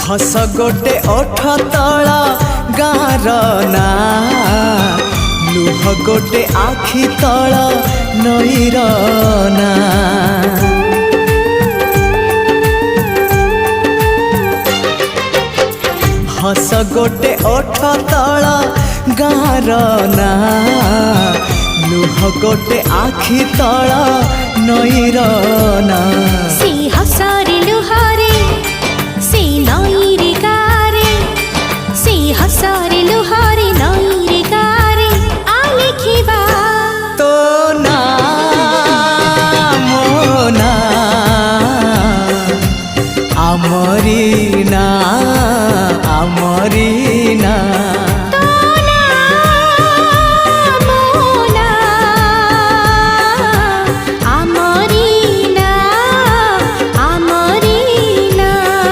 हस गोटे ओठ तला गार ना लुह गोटे आखि तला नईर ना हस गोटे ओठ तला गार ना लुह गोटे आखि तला नईर ना से हसरे लुहारे से नईरे गारे से हसरे लुहारे नईरे गारे आ लिखिबा तो ना मोना आमरी ना